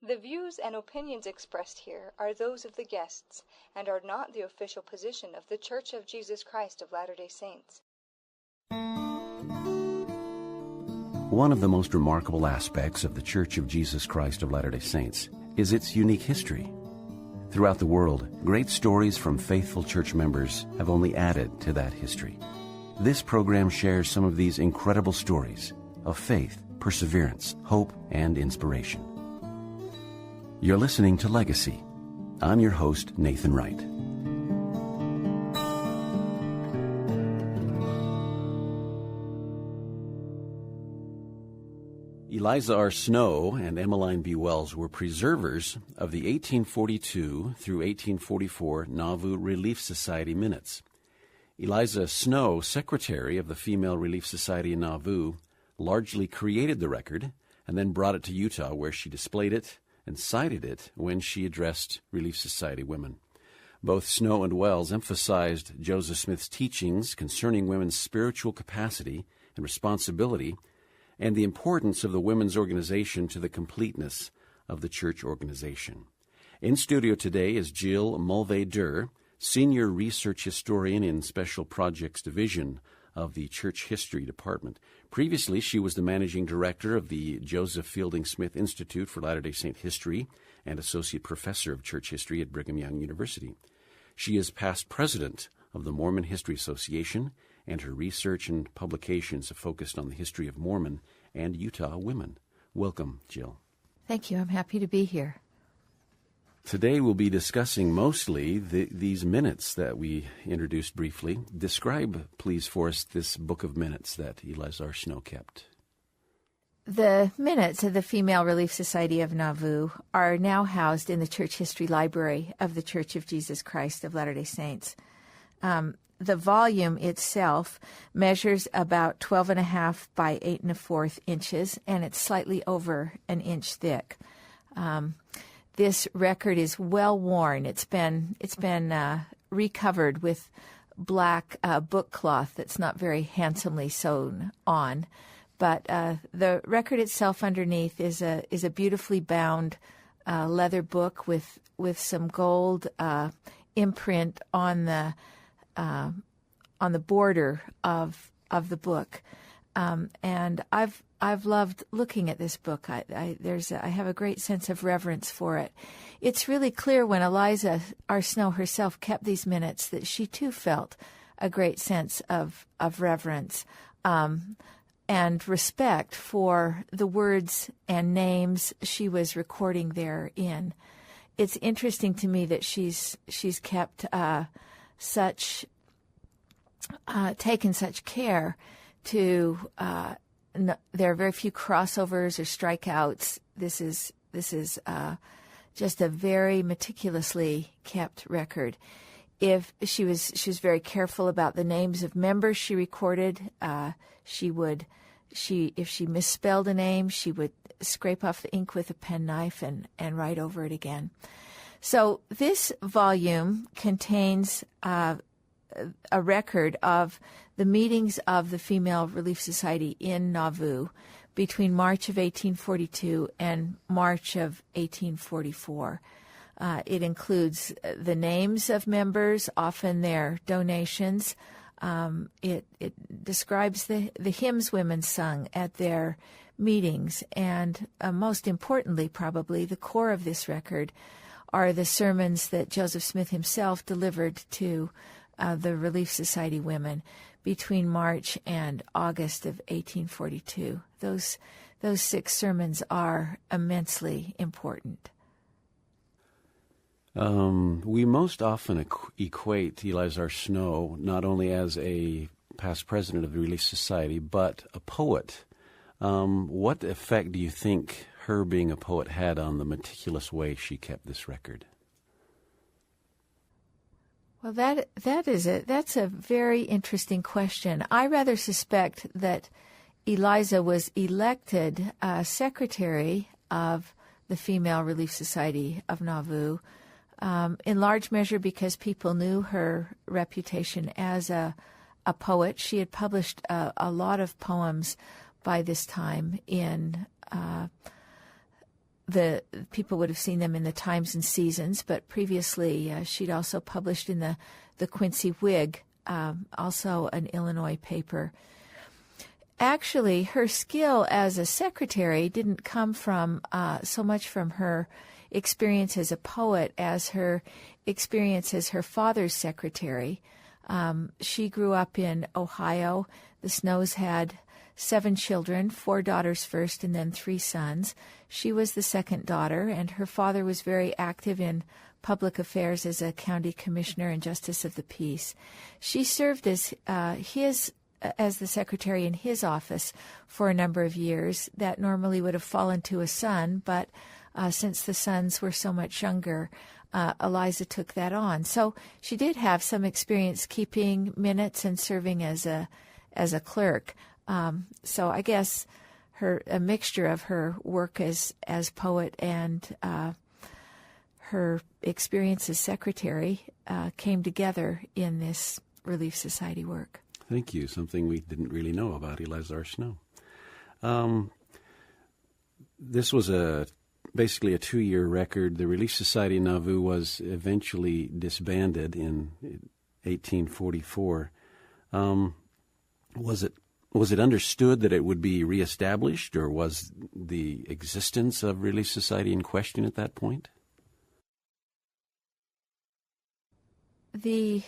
The views and opinions expressed here are those of the guests and are not the official position of The Church of Jesus Christ of Latter-day Saints. One of the most remarkable aspects of The Church of Jesus Christ of Latter-day Saints is its unique history. Throughout the world, great stories from faithful church members have only added to that history. This program shares some of these incredible stories of faith, perseverance, hope, and inspiration. You're listening to Legacy. I'm your host, Nathan Wright. Eliza R. Snow and Emmeline B. Wells were preservers of the 1842 through 1844 Nauvoo Relief Society minutes. Eliza Snow, secretary of the Female Relief Society in Nauvoo, largely created the record and then brought it to Utah, where she displayed it and cited it when she addressed Relief Society women. Both Snow and Wells emphasized Joseph Smith's teachings concerning women's spiritual capacity and responsibility and the importance of the women's organization to the completeness of the church organization. In studio today is Jill Mulvey-Derr, Senior Research Historian in Special Projects Division of the Church History Department. Previously, she was the Managing Director of the Joseph Fielding Smith Institute for Latter-day Saint History and Associate Professor of Church History at Brigham Young University. She is past President of the Mormon History Association, and her research and publications have focused on the history of Mormon and Utah women. Welcome, Jill. Thank you. I'm happy to be here. Today we'll be discussing mostly these minutes that we introduced briefly. Describe, please, for us this book of minutes that Eliza R. Snow kept. The minutes of the Female Relief Society of Nauvoo are now housed in the Church History Library of the Church of Jesus Christ of Latter-day Saints. The volume itself measures about 12.5 by 8 1/4 inches, and it's slightly over an inch thick. This record is well worn. It's been recovered with black book cloth that's not very handsomely sewn on, but the record itself underneath is a beautifully bound leather book with some gold imprint on the border of the book, and I've loved looking at this book. I have a great sense of reverence for it. It's really clear when Eliza R. Snow herself kept these minutes that she too felt a great sense of reverence and respect for the words and names she was recording therein. It's interesting to me that she's kept taken such care to. There are very few crossovers or strikeouts. This is just a very meticulously kept record. If she was very careful about the names of members she recorded. If she misspelled a name, she would scrape off the ink with a penknife and write over it again. So this volume contains a record of the meetings of the Female Relief Society in Nauvoo between March of 1842 and March of 1844. It includes the names of members, often their donations. It describes the hymns women sung at their meetings, and most importantly, probably, the core of this record are the sermons that Joseph Smith himself delivered to the Relief Society women between March and August of 1842. Those 6 sermons are immensely important. We most often equate Eliza R. Snow not only as a past president of the Relief Society, but a poet. What effect do you think her being a poet had on the meticulous way she kept this record? Well, that's a very interesting question. I rather suspect that Eliza was elected secretary of the Female Relief Society of Nauvoo, in large measure because people knew her reputation as a poet. She had published a lot of poems by this time in the people would have seen them in the Times and Seasons, but previously she'd also published in the Quincy Whig, also an Illinois paper. Actually, her skill as a secretary didn't come from so much from her experience as a poet as her experience as her father's secretary. She grew up in Ohio. The Snows had 7 children, 4 daughters first and then 3 sons. She was the second daughter, and her father was very active in public affairs as a county commissioner and justice of the peace. She served as the secretary in his office for a number of years. That normally would have fallen to a son, but since the sons were so much younger, Eliza took that on. So she did have some experience keeping minutes and serving as a clerk. So I guess a mixture of her work as poet and her experience as secretary came together in this Relief Society work. Thank you. Something we didn't really know about Eliza R. Snow. This was basically a 2-year record. The Relief Society in Nauvoo was eventually disbanded in 1844. Was it understood that it would be reestablished, or was the existence of Relief Society in question at that point? The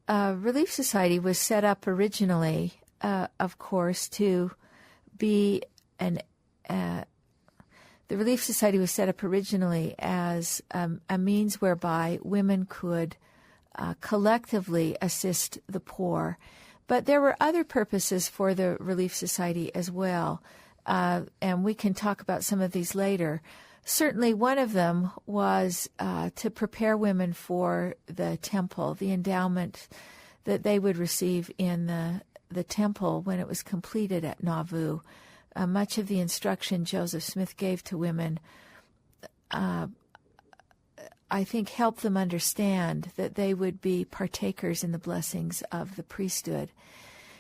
Relief Society was set up originally, of course, to be the Relief Society was set up originally as a means whereby women could collectively assist the poor. But there were other purposes for the Relief Society as well, and we can talk about some of these later. Certainly one of them was to prepare women for the temple, the endowment that they would receive in the temple when it was completed at Nauvoo. Much of the instruction Joseph Smith gave to women, I think, helped them understand that they would be partakers in the blessings of the priesthood.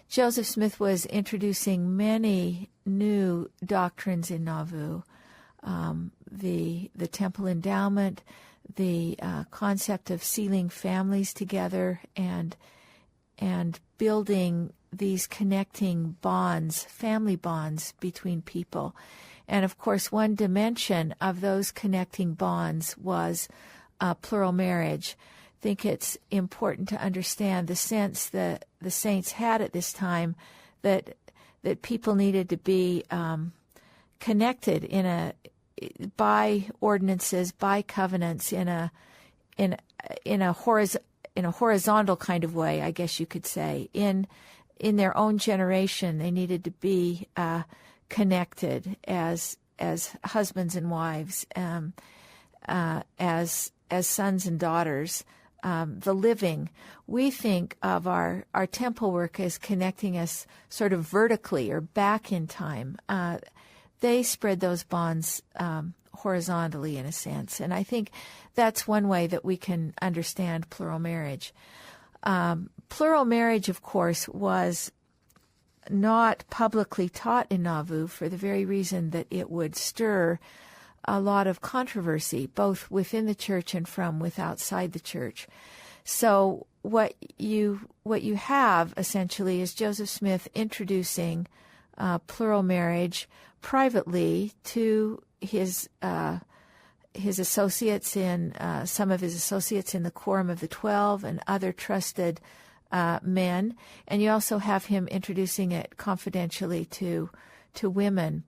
Joseph Smith was introducing many new doctrines in Nauvoo. The temple endowment, the concept of sealing families together and building these connecting bonds, family bonds between people. And of course, one dimension of those connecting bonds was plural marriage. I think it's important to understand the sense that the saints had at this time that people needed to be connected by ordinances, by covenants, in a horizontal kind of way, I guess you could say. In their own generation, they needed to be connected as husbands and wives, as sons and daughters. The living, we think of our temple work as connecting us sort of vertically or back in time. They spread those bonds horizontally, in a sense. And I think that's one way that we can understand plural marriage. Plural marriage, of course, was not publicly taught in Nauvoo for the very reason that it would stir a lot of controversy, both within the church and from outside the church. So what you have essentially is Joseph Smith introducing plural marriage privately to his associates some of his associates in the Quorum of the 12 and other trusted men, and you also have him introducing it confidentially to women.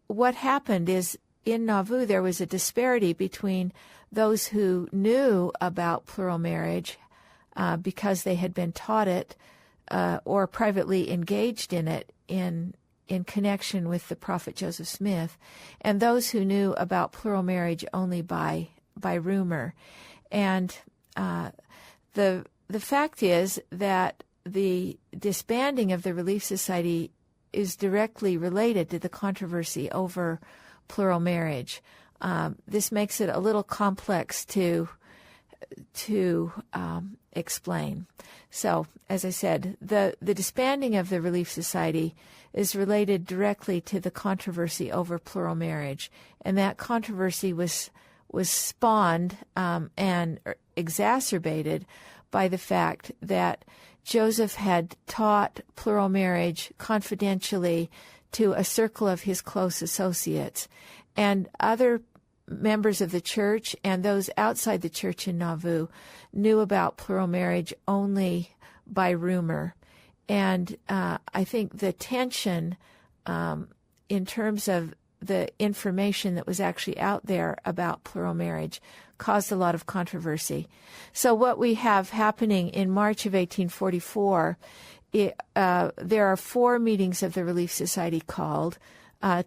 What happened is, in Nauvoo, there was a disparity between those who knew about plural marriage because they had been taught it or privately engaged in it in connection with the prophet Joseph Smith, and those who knew about plural marriage only by rumor. And the fact is that the disbanding of the Relief Society is directly related to the controversy over plural marriage. This makes it a little complex to explain. So, as I said, the disbanding of the Relief Society is related directly to the controversy over plural marriage, and that controversy was spawned and exacerbated by the fact that Joseph had taught plural marriage confidentially to a circle of his close associates, and other members of the church and those outside the church in Nauvoo knew about plural marriage only by rumor. And I think the tension in terms of the information that was actually out there about plural marriage caused a lot of controversy. So what we have happening in March of 1844, there are 4 meetings of the Relief Society called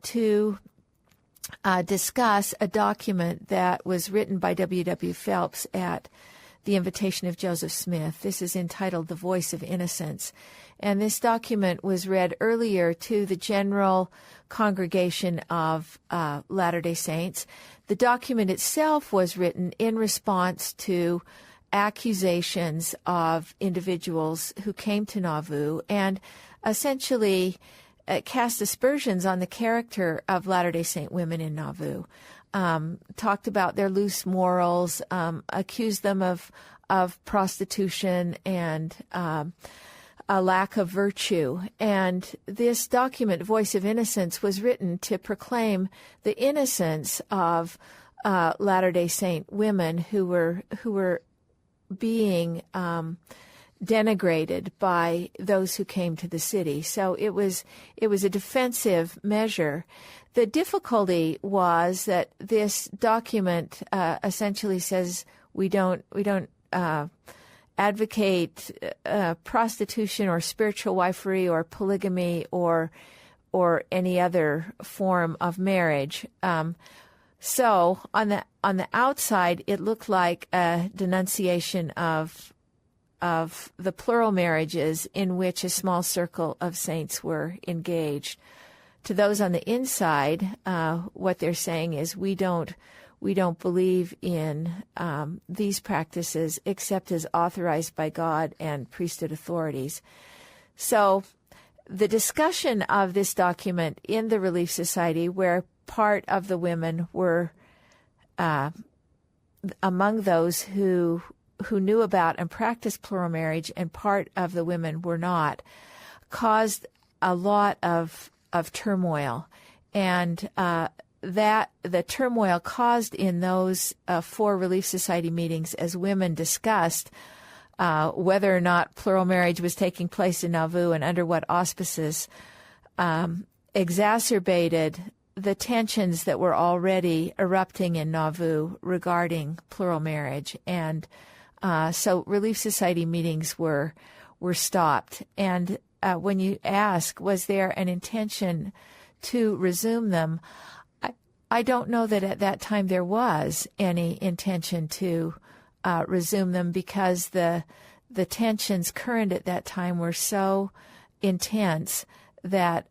to discuss a document that was written by W.W. Phelps at the invitation of Joseph Smith. This is entitled The Voice of Innocence. And this document was read earlier to the general congregation of Latter-day Saints. The document itself was written in response to accusations of individuals who came to Nauvoo and essentially cast aspersions on the character of Latter-day Saint women in Nauvoo. Talked about their loose morals, accused them of prostitution and a lack of virtue. And this document, Voice of Innocence, was written to proclaim the innocence of Latter-day Saint women who were being denigrated by those who came to the city. So it was a defensive measure. The difficulty was that this document essentially says we don't advocate prostitution or spiritual wifery or polygamy or any other form of marriage. So on the outside, it looked like a denunciation of the plural marriages in which a small circle of saints were engaged. To those on the inside, what they're saying is we don't believe in these practices except as authorized by God and priesthood authorities. So the discussion of this document in the Relief Society, where part of the women were among those who knew about and practiced plural marriage and part of the women were not, caused a lot of turmoil. And that the turmoil caused in those 4 Relief Society meetings, as women discussed whether or not plural marriage was taking place in Nauvoo and under what auspices, exacerbated the tensions that were already erupting in Nauvoo regarding plural marriage. And so Relief Society meetings were stopped. And when you ask, was there an intention to resume them, I don't know that at that time there was any intention to resume them, because the tensions current at that time were so intense that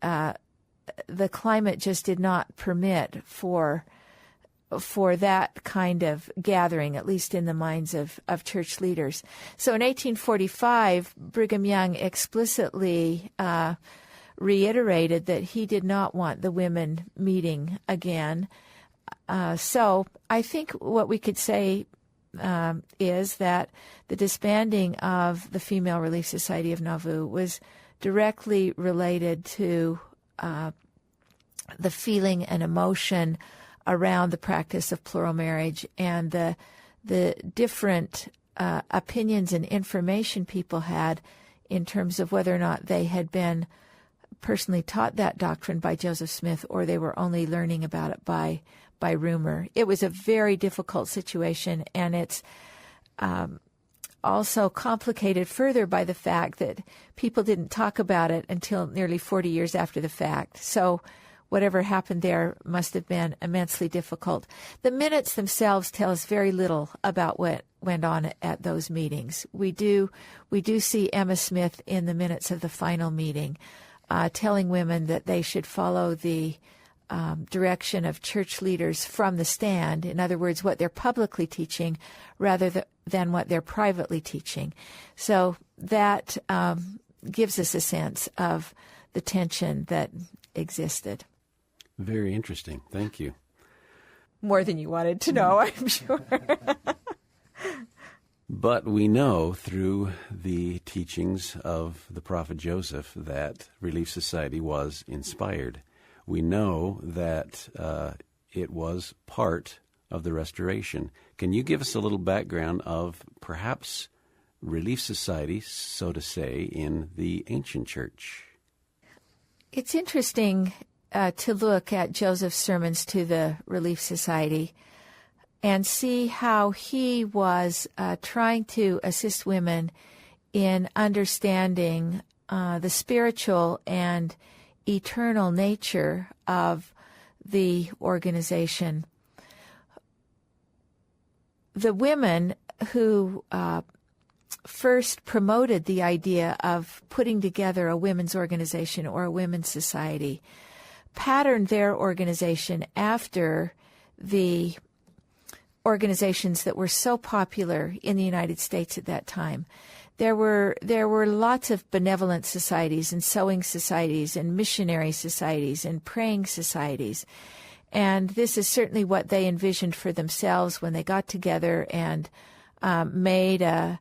the climate just did not permit for that kind of gathering, at least in the minds of church leaders. So in 1845, Brigham Young explicitly reiterated that he did not want the women meeting again. So I think what we could say is that the disbanding of the Female Relief Society of Nauvoo was directly related to the feeling and emotion around the practice of plural marriage and the different opinions and information people had in terms of whether or not they had been personally taught that doctrine by Joseph Smith or they were only learning about it by rumor. It was a very difficult situation, and it's also complicated further by the fact that people didn't talk about it until nearly 40 years after the fact. So whatever happened there must have been immensely difficult. The minutes themselves tell us very little about what went on at those meetings. We do see Emma Smith in the minutes of the final meeting telling women that they should follow the direction of church leaders from the stand. In other words, what they're publicly teaching rather than what they're privately teaching. So that gives us a sense of the tension that existed. Very interesting. Thank you. More than you wanted to know, I'm sure. But we know through the teachings of the prophet Joseph that Relief Society was inspired. We know that it was part of the restoration. Can you give us a little background of perhaps Relief Society, so to say, in the ancient church? It's interesting to look at Joseph's sermons to the Relief Society and see how he was trying to assist women in understanding the spiritual and eternal nature of the organization. The women who first promoted the idea of putting together a women's organization or a women's society patterned their organization after the organizations that were so popular in the United States at that time. There were lots of benevolent societies and sewing societies and missionary societies and praying societies. And this is certainly what they envisioned for themselves when they got together and had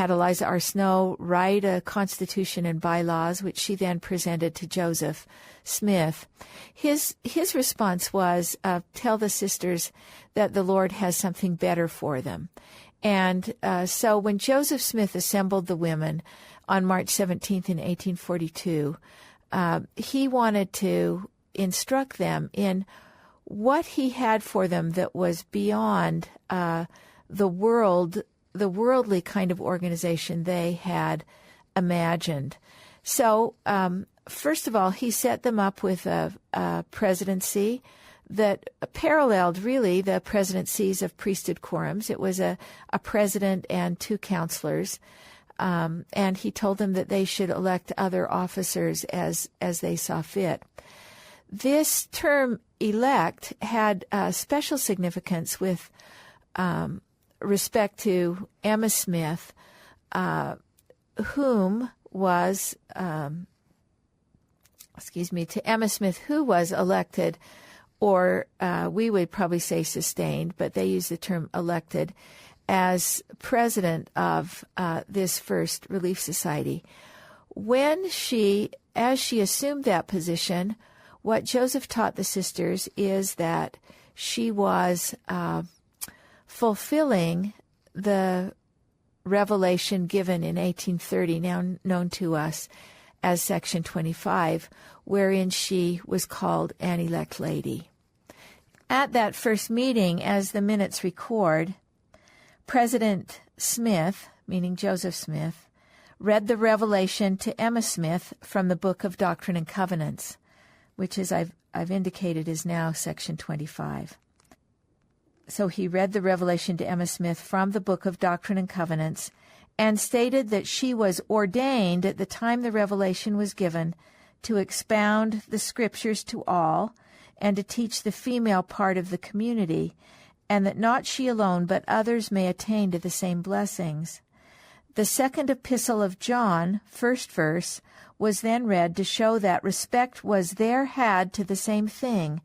Eliza R. Snow write a constitution and bylaws, which she then presented to Joseph Smith. His response was, tell the sisters that the Lord has something better for them. And so when Joseph Smith assembled the women on March 17th in 1842, he wanted to instruct them in what he had for them that was beyond the worldly kind of organization they had imagined. So, first of all, he set them up with a presidency that paralleled really the presidencies of priesthood quorums. It was a president and two counselors, and he told them that they should elect other officers as they saw fit. This term elect had special significance with respect to Emma Smith, to Emma Smith, who was elected, or we would probably say sustained, but they use the term elected, as president of this first Relief Society. As she assumed that position, what Joseph taught the sisters is that she was fulfilling the revelation given in 1830, now known to us as Section 25, wherein she was called an elect lady. At that first meeting, as the minutes record, President Smith, meaning Joseph Smith, read the revelation to Emma Smith from the Book of Doctrine and Covenants, which, as I've indicated, is now Section 25. So he read the revelation to Emma Smith from the Book of Doctrine and Covenants and stated that she was ordained at the time the revelation was given to expound the Scriptures to all and to teach the female part of the community, and that not she alone but others may attain to the same blessings. The second epistle of John, first verse, was then read to show that respect was there had to the same thing,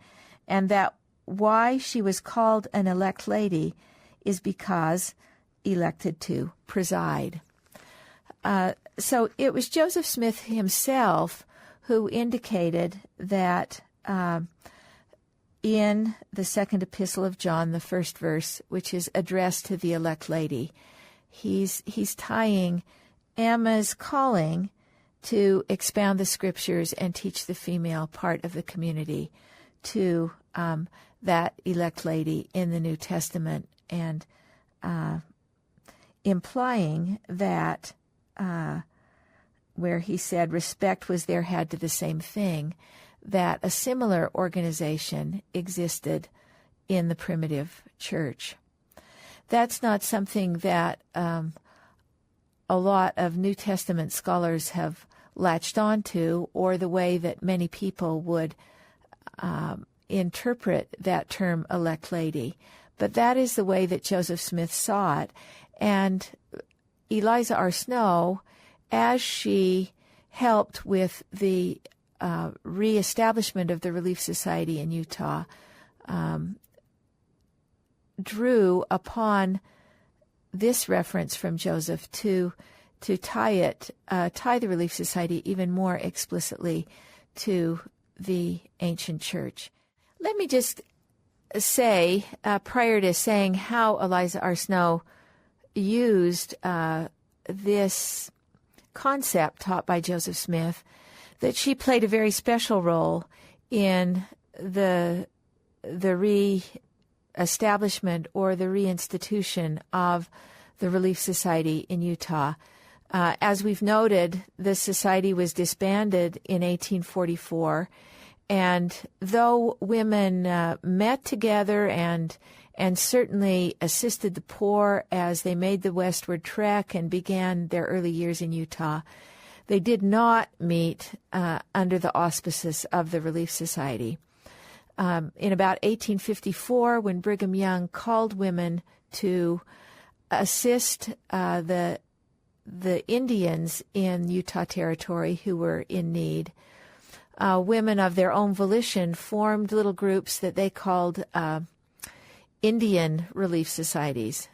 and that why she was called an elect lady is because elected to preside. So it was Joseph Smith himself who indicated that in the second epistle of John, the first verse, which is addressed to the elect lady, he's tying Emma's calling to expound the Scriptures and teach the female part of the community to that elect lady in the New Testament, and implying that where he said respect was there had to the same thing, that a similar organization existed in the primitive church. That's not something that a lot of New Testament scholars have latched onto, or the way that many people would interpret that term elect lady, but that is the way that Joseph Smith saw it. And Eliza R. Snow, as she helped with the reestablishment of the Relief Society in Utah, drew upon this reference from Joseph to tie the Relief Society even more explicitly to the ancient church. Let me just say, prior to saying how Eliza R. Snow used this concept taught by Joseph Smith, that she played a very special role in the re-establishment or the reinstitution of the Relief Society in Utah. As we've noted, the society was disbanded in 1844, and though women met together and certainly assisted the poor as they made the westward trek and began their early years in Utah, they did not meet under the auspices of the Relief Society. In about 1854, when Brigham Young called women to assist the Indians in Utah Territory who were in need, women of their own volition formed little groups that they called Indian Relief Societies,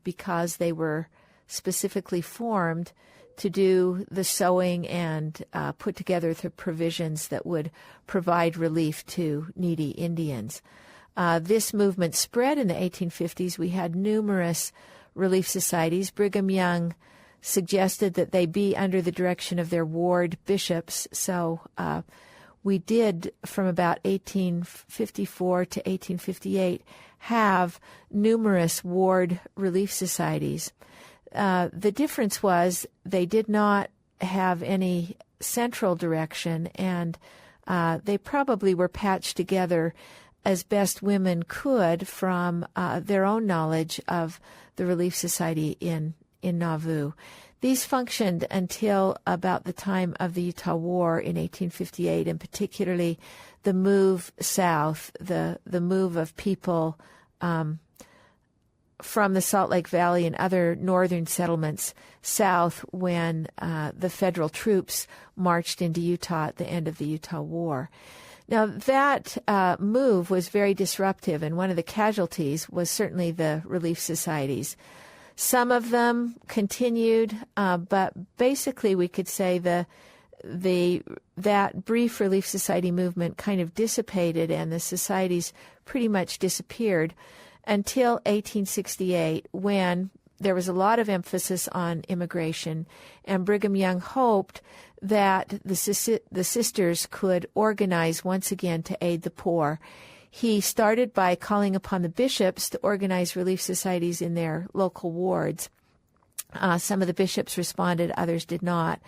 because they were specifically formed to do the sewing and put together the provisions that would provide relief to needy Indians. This movement spread in the 1850s. We had numerous relief societies. Brigham Young suggested that they be under the direction of their ward bishops. So we did, from about 1854 to 1858, have numerous ward relief societies. The difference was they did not have any central direction, and they probably were patched together as best women could from their own knowledge of the Relief Society in Nauvoo. These functioned until about the time of the Utah War in 1858, and particularly the move south, the move of people from the Salt Lake Valley and other northern settlements south when the federal troops marched into Utah at the end of the Utah War. Now, that move was very disruptive, and one of the casualties was certainly the relief societies. Some of them continued, but basically we could say that brief Relief Society movement kind of dissipated, and the societies pretty much disappeared until 1868, when there was a lot of emphasis on immigration, and Brigham Young hoped that the sisters could organize once again to aid the poor. He started by calling upon the bishops to organize relief societies in their local wards. Some of the bishops responded, others did not.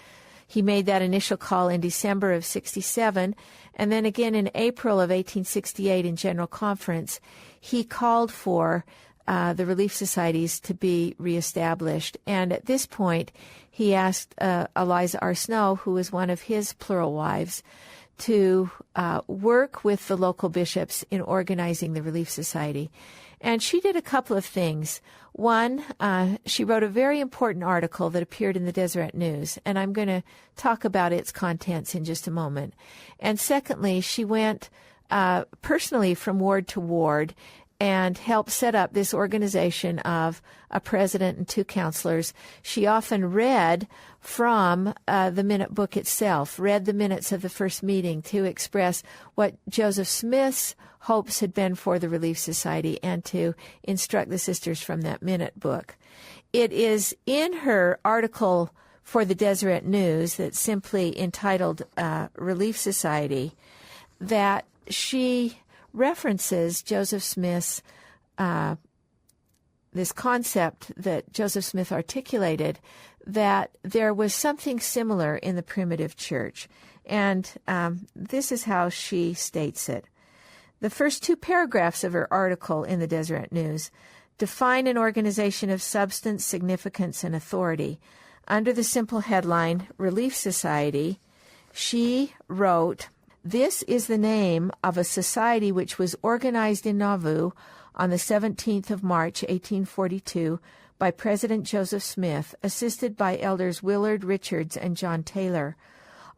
He made that initial call in December of 67, and then again in April of 1868 in General Conference, he called for the relief societies to be reestablished. And at this point, he asked Eliza R. Snow, who was one of his plural wives, to work with the local bishops in organizing the Relief Society. And she did a couple of things. One, she wrote a very important article that appeared in the Deseret News, and I'm going to talk about its contents in just a moment. And secondly, she went personally from ward to ward and helped set up this organization of a president and 2 counselors. She often read from the minute book itself, read the minutes of the first meeting to express what Joseph Smith's hopes had been for the Relief Society and to instruct the sisters from that minute book. It is in her article for the Deseret News that's simply entitled Relief Society that she references Joseph Smith's, this concept that Joseph Smith articulated, that there was something similar in the primitive church. And this is how she states it. The first 2 paragraphs of her article in the Deseret News define an organization of substance, significance, and authority. Under the simple headline, Relief Society, she wrote This is the name of a society which was organized in Nauvoo on the 17th of March, 1842, by President Joseph Smith, assisted by elders Willard Richards and John Taylor.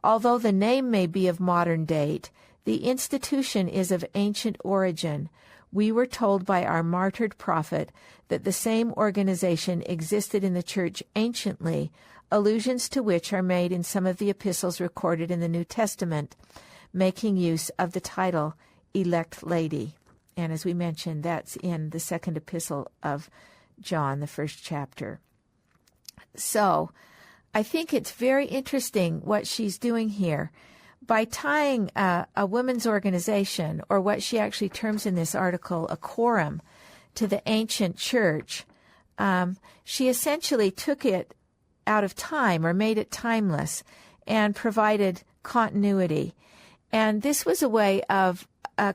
Although the name may be of modern date, the institution is of ancient origin. We were told by our martyred prophet that the same organization existed in the church anciently, allusions to which are made in some of the epistles recorded in the New Testament, making use of the title Elect Lady. And as we mentioned, that's in the second epistle of John, the first chapter. So I think it's very interesting what she's doing here. By tying a women's organization, or what she actually terms in this article a quorum, to the ancient church, she essentially took it out of time, or made it timeless, and provided continuity. And this was a way of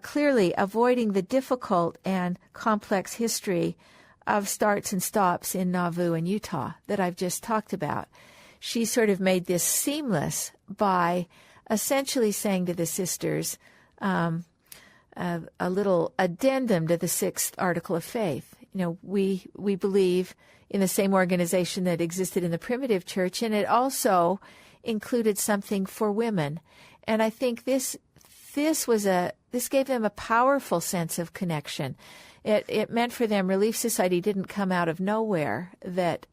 clearly avoiding the difficult and complex history of starts and stops in Nauvoo and Utah that I've just talked about. She sort of made this seamless by essentially saying to the sisters a little addendum to the sixth article of faith. You know, we believe in the same organization that existed in the primitive church, and it also included something for women. And I think this gave them a powerful sense of connection. It meant for them Relief Society didn't come out of nowhere, that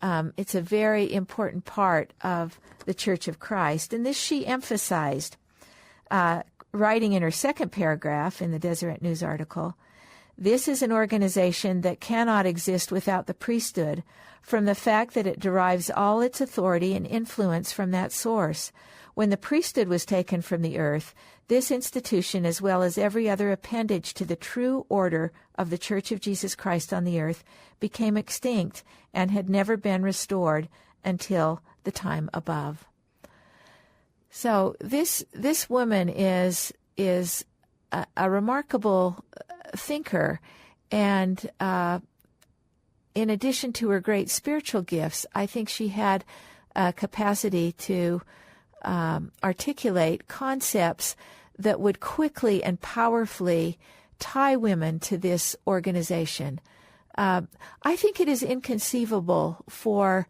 it's a very important part of the Church of Christ. And this she emphasized, writing in her second paragraph in the Deseret News article, "This is an organization that cannot exist without the priesthood, from the fact that it derives all its authority and influence from that source. When the priesthood was taken from the earth, this institution, as well as every other appendage to the true order of the Church of Jesus Christ on the earth, became extinct and had never been restored until the time above." So this woman is a remarkable thinker, and in addition to her great spiritual gifts, I think she had a capacity to articulate concepts that would quickly and powerfully tie women to this organization. I think it is inconceivable for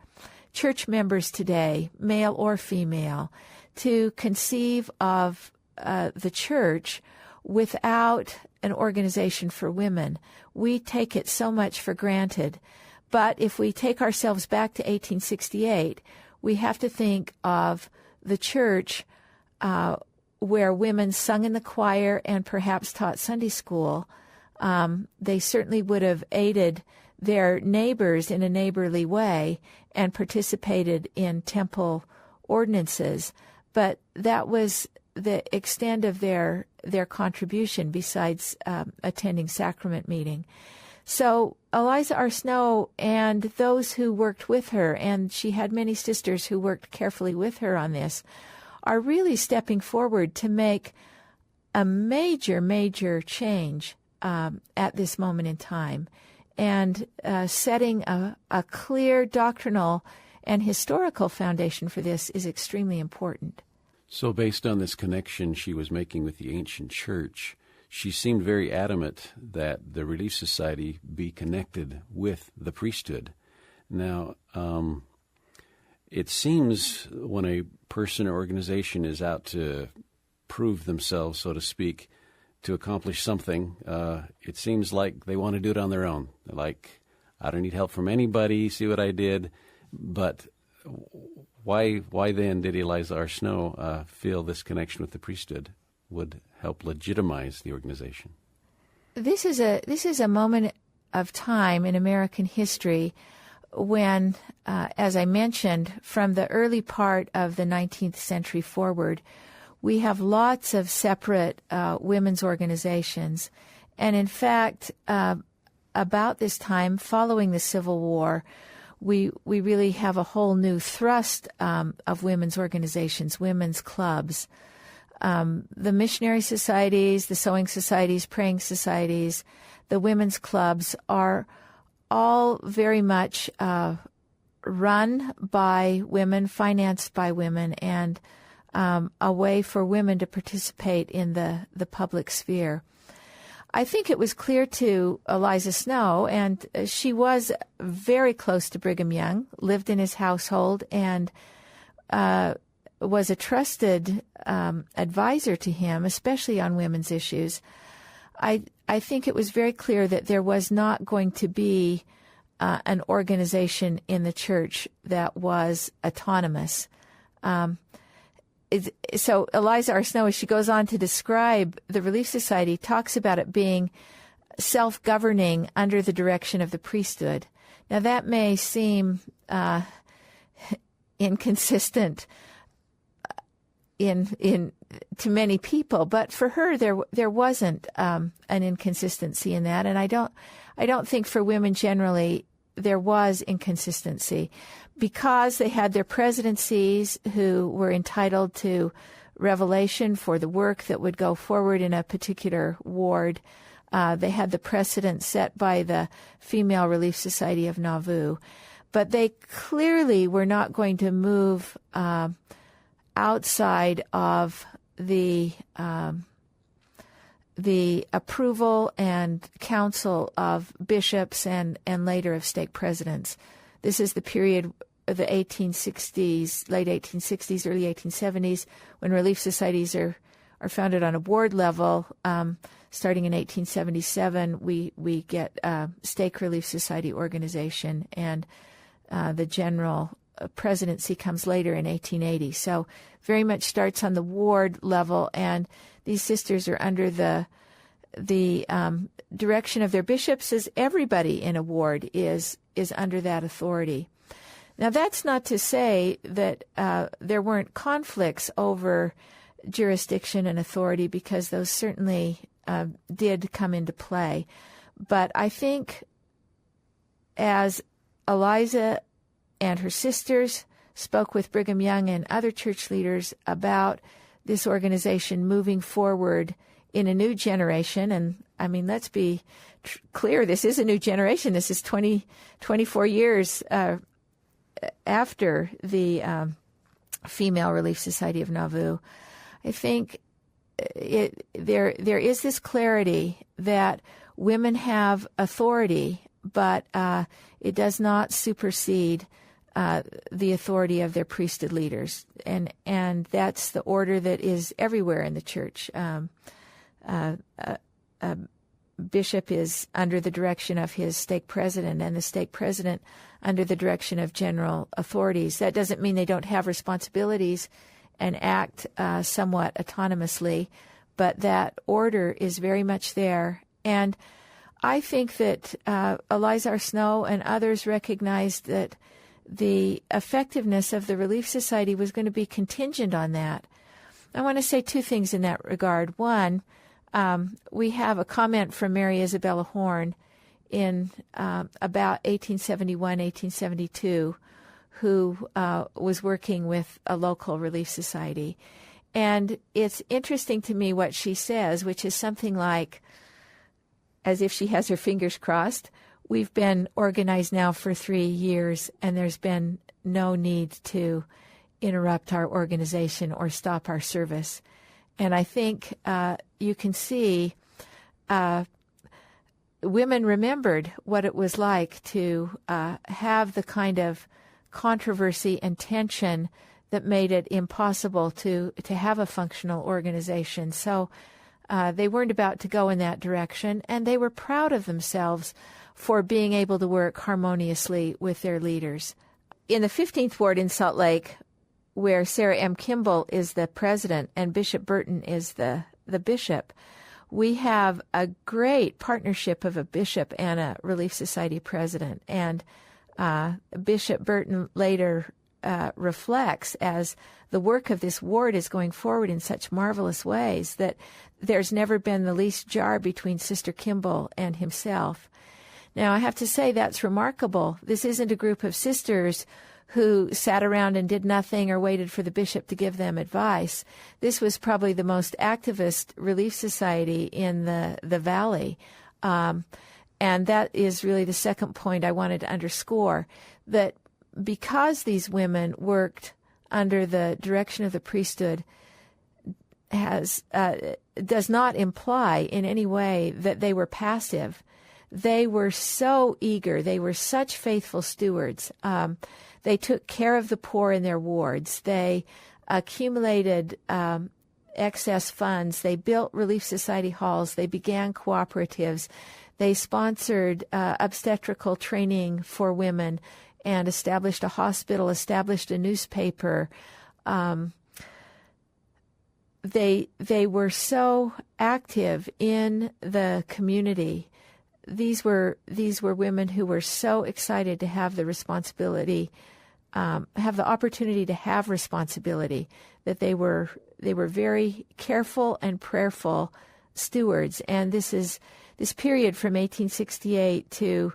church members today, male or female, to conceive of the church without an organization for women. We take it so much for granted. But if we take ourselves back to 1868, we have to think of the church where women sung in the choir and perhaps taught Sunday school. They certainly would have aided their neighbors in a neighborly way and participated in temple ordinances. But that was the extent of their contribution, besides attending sacrament meeting. So Eliza R. Snow and those who worked with her, and she had many sisters who worked carefully with her on this, are really stepping forward to make a major, major change at this moment in time, and setting a clear doctrinal and historical foundation for this is extremely important. So based on this connection she was making with the ancient church, she seemed very adamant that the Relief Society be connected with the priesthood. Now, it seems when a person or organization is out to prove themselves, so to speak, to accomplish something, it seems like they want to do it on their own. They're like, I don't need help from anybody, see what I did. But why then did Eliza R. Snow feel this connection with the priesthood would help legitimize the organization? This is a moment of time in American history when, as I mentioned, from the early part of the 19th century forward, we have lots of separate women's organizations. And in fact, about this time, following the Civil War, we really have a whole new thrust of women's organizations, women's clubs. The missionary societies, the sewing societies, praying societies, the women's clubs are all very much run by women, financed by women, and a way for women to participate in the public sphere. I think it was clear to Eliza Snow, and she was very close to Brigham Young, lived in his household, and was a trusted advisor to him, especially on women's issues. I think it was very clear that there was not going to be an organization in the church that was autonomous. So Eliza R. Snow, as she goes on to describe the Relief Society, talks about it being self-governing under the direction of the priesthood. Now, that may seem inconsistent in to many people, but for her there wasn't an inconsistency in that, and I don't think for women generally there was inconsistency, because they had their presidencies who were entitled to revelation for the work that would go forward in a particular ward. They had the precedent set by the Female Relief Society of Nauvoo, but they clearly were not going to move outside of the approval and counsel of bishops and later of stake presidents. This is the period of the 1860s, late 1860s, early 1870s, when relief societies are founded on a ward level. Starting in 1877, we get stake relief society organization, and the general presidency comes later in 1880. So very much starts on the ward level, and these sisters are under the direction of their bishops, as everybody in a ward is under that authority. Now, that's not to say that there weren't conflicts over jurisdiction and authority, because those certainly did come into play. But I think as Eliza and her sisters spoke with Brigham Young and other church leaders about this organization moving forward in a new generation, and I mean, let's be clear, this is a new generation. This is 24 years after the Female Relief Society of Nauvoo. I think there is this clarity that women have authority, but it does not supersede the authority of their priesthood leaders, and that's the order that is everywhere in the church. A bishop is under the direction of his stake president, and the stake president under the direction of general authorities. That doesn't mean they don't have responsibilities and act somewhat autonomously, but that order is very much there. And I think that Eliza R. Snow and others recognized that the effectiveness of the Relief Society was going to be contingent on that. I want to say two things in that regard. One, we have a comment from Mary Isabella Horn in about 1871, 1872, who was working with a local relief society. And it's interesting to me what she says, which is something like, as if she has her fingers crossed, we've been organized now for 3 years, and there's been no need to interrupt our organization or stop our service. And I think you can see women remembered what it was like to have the kind of controversy and tension that made it impossible to have a functional organization. So they weren't about to go in that direction, and they were proud of themselves for being able to work harmoniously with their leaders. In the 15th Ward in Salt Lake, where Sarah M. Kimball is the president and Bishop Burton is the bishop, we have a great partnership of a bishop and a Relief Society president. And Bishop Burton later reflects, as the work of this ward is going forward in such marvelous ways, that there's never been the least jar between Sister Kimball and himself. Now, I have to say that's remarkable. This isn't a group of sisters who sat around and did nothing or waited for the bishop to give them advice. This was probably the most activist relief society in the valley. And that is really the second point I wanted to underscore, that because these women worked under the direction of the priesthood does not imply in any way that they were passive. They were so eager. They were such faithful stewards. They took care of the poor in their wards. They accumulated excess funds. They built Relief Society halls. They began cooperatives. They sponsored obstetrical training for women and established a hospital, established a newspaper. They were so active in the community. These were women who were so excited to have the responsibility, have the opportunity to have responsibility, that they were very careful and prayerful stewards. And this period from 1868 to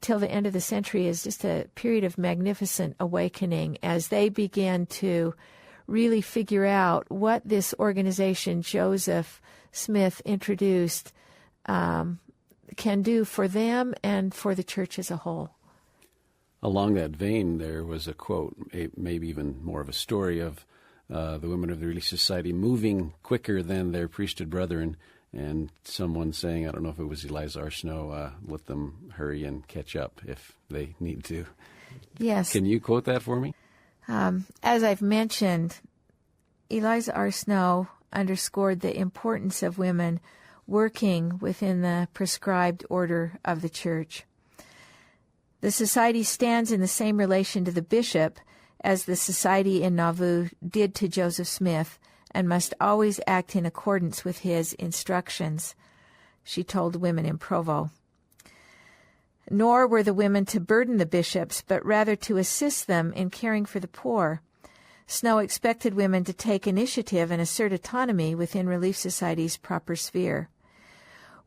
till the end of the century is just a period of magnificent awakening as they began to really figure out what this organization Joseph Smith introduced can do for them and for the church as a whole. Along that vein, there was a quote, maybe even more of a story of the women of the Relief Society moving quicker than their priesthood brethren, and someone saying, I don't know if it was Eliza R. Snow, let them hurry and catch up if they need to. Yes. Can you quote that for me? As I've mentioned, Eliza R. Snow underscored the importance of women working within the prescribed order of the church. The society stands in the same relation to the bishop as the society in Nauvoo did to Joseph Smith, and must always act in accordance with his instructions, she told women in Provo. Nor were the women to burden the bishops, but rather to assist them in caring for the poor. Snow expected women to take initiative and assert autonomy within Relief Society's proper sphere.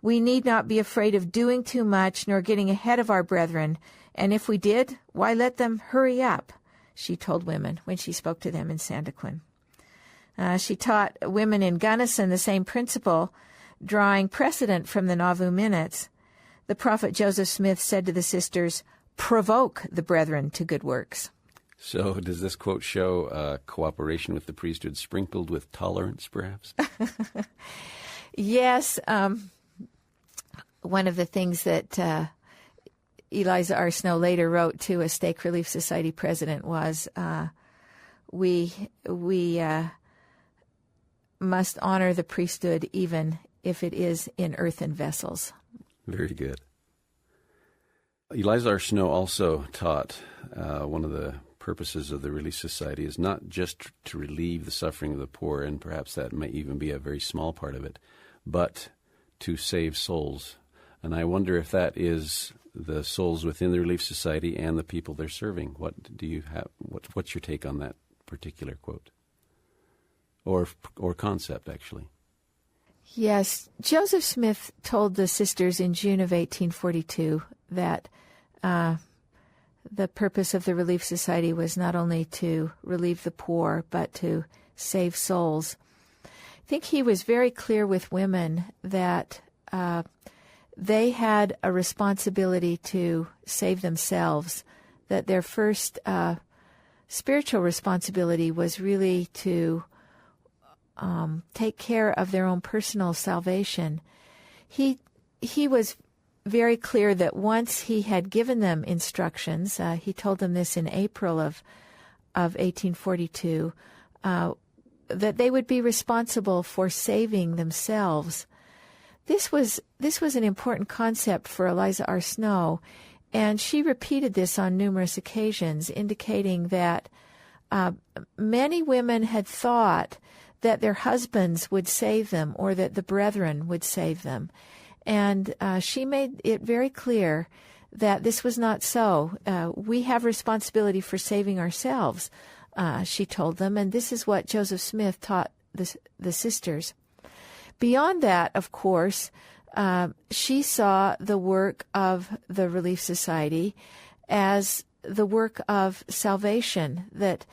We need not be afraid of doing too much nor getting ahead of our brethren, and if we did, why let them hurry up, she told women when she spoke to them in Sandaquin. She taught women in Gunnison the same principle, drawing precedent from the Nauvoo Minutes. The prophet Joseph Smith said to the sisters, "Provoke the brethren to good works." So does this quote show cooperation with the priesthood sprinkled with tolerance, perhaps? Yes. One of the things that Eliza R. Snow later wrote to a Stake Relief Society president was, we must honor the priesthood even if it is in earthen vessels. Very good. Eliza R. Snow also taught one of the purposes of the Relief Society is not just to relieve the suffering of the poor, and perhaps that may even be a very small part of it, but to save souls. And I wonder if that is the souls within the Relief Society and the people they're serving. What do you have? What's your take on that particular quote? Or concept, actually. Yes. Joseph Smith told the sisters in June of 1842 that the purpose of the Relief Society was not only to relieve the poor, but to save souls. I think he was very clear with women that they had a responsibility to save themselves, that their first spiritual responsibility was really to take care of their own personal salvation. He was very clear that once he had given them instructions, he told them this in April of 1842, that they would be responsible for saving themselves. This was an important concept for Eliza R. Snow, and she repeated this on numerous occasions, indicating that many women had thought that their husbands would save them or that the brethren would save them. And she made it very clear that this was not so. We have responsibility for saving ourselves, she told them, and this is what Joseph Smith taught the sisters. Beyond that, of course, she saw the work of the Relief Society as the work of salvation, that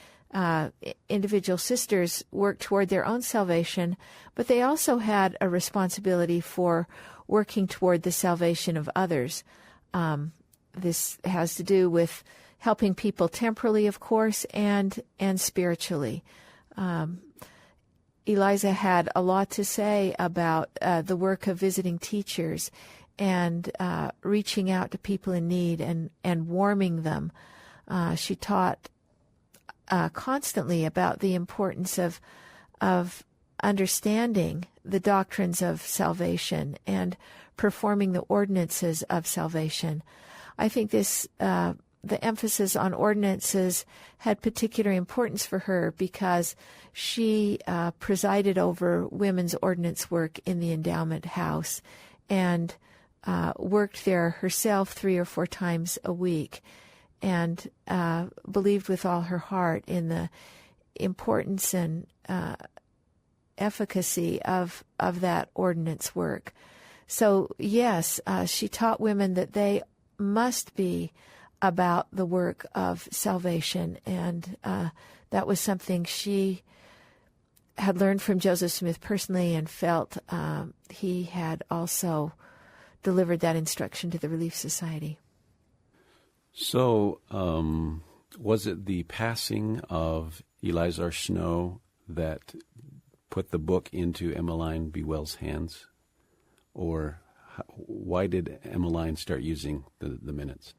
individual sisters worked toward their own salvation, but they also had a responsibility for working toward the salvation of others. This has to do with helping people temporally, of course, and spiritually. Eliza had a lot to say about the work of visiting teachers and reaching out to people in need and warming them. She taught constantly about the importance of understanding the doctrines of salvation and performing the ordinances of salvation. I think this the emphasis on ordinances had particular importance for her because she presided over women's ordinance work in the endowment house and worked there herself 3 or 4 times a week, and believed with all her heart in the importance and efficacy of that ordinance work. So yes, she taught women that they must be about the work of salvation, and that was something she had learned from Joseph Smith personally and felt he had also delivered that instruction to the Relief Society. So, was it the passing of Eliza R. Snow that put the book into Emmeline B. Wells' hands? Or why did Emmeline start using the minutes?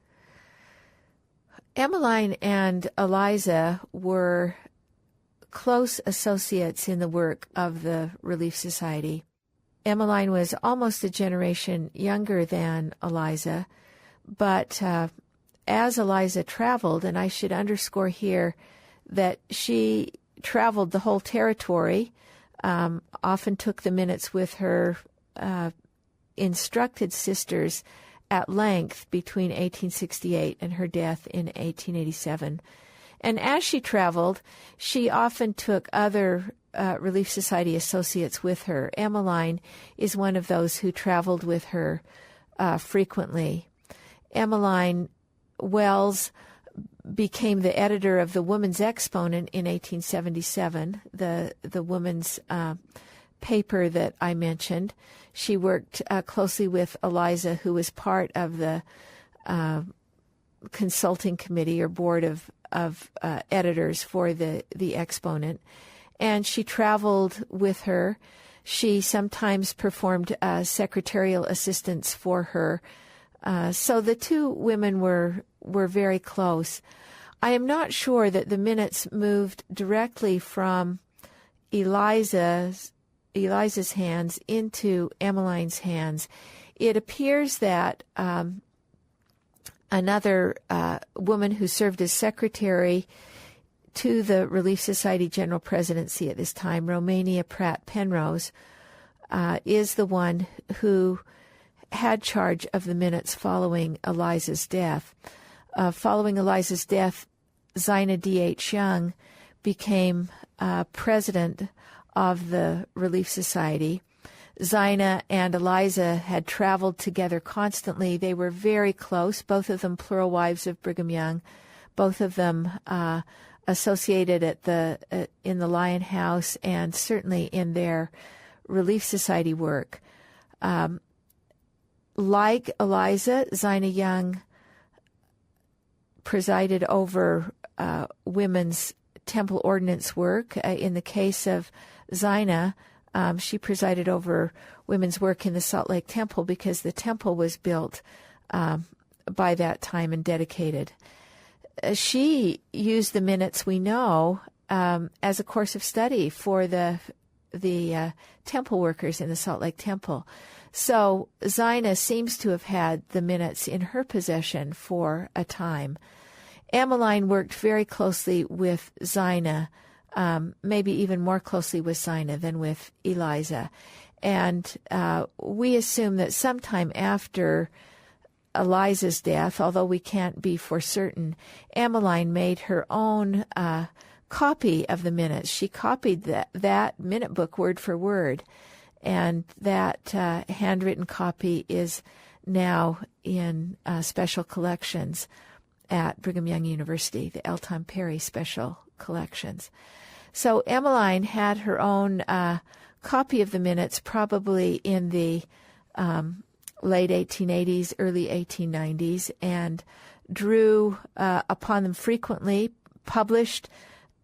Emmeline and Eliza were close associates in the work of the Relief Society. Emmeline was almost a generation younger than Eliza, but as Eliza traveled, and I should underscore here that she traveled the whole territory, often took the minutes with her instructed sisters at length between 1868 and her death in 1887. And as she traveled, she often took other Relief Society associates with her. Emmeline is one of those who traveled with her frequently. Emmeline Wells became the editor of the Woman's Exponent in 1877, the woman's paper that I mentioned. She worked closely with Eliza, who was part of the consulting committee or board of editors for the Exponent, and she traveled with her. She sometimes performed secretarial assistance for her. So the two women were very close. I am not sure that the minutes moved directly from Eliza's hands into Emmeline's hands. It appears that another woman who served as secretary to the Relief Society General Presidency at this time, Romania Pratt Penrose, is the one who had charge of the minutes following Eliza's death. Following Eliza's death, Zina D.H. Young became president of the Relief Society. Zina and Eliza had traveled together constantly. They were very close, both of them plural wives of Brigham Young, both of them associated in the Lion House and certainly in their Relief Society work. Like Eliza, Zina Young presided over women's temple ordinance work. In the case of Zina, she presided over women's work in the Salt Lake Temple because the temple was built by that time and dedicated. She used the minutes, we know, as a course of study for the temple workers in the Salt Lake Temple. So Zina seems to have had the minutes in her possession for a time. Emmeline worked very closely with Zina, maybe even more closely with Zina than with Eliza. And we assume that sometime after Eliza's death, although we can't be for certain, Emmeline made her own copy of the minutes. She copied that minute book word for word, and that handwritten copy is now in special collections at Brigham Young University, the L. Tom Perry Special Collections. So Emmeline had her own copy of the minutes, probably in the late 1880s, early 1890s, and drew upon them frequently, published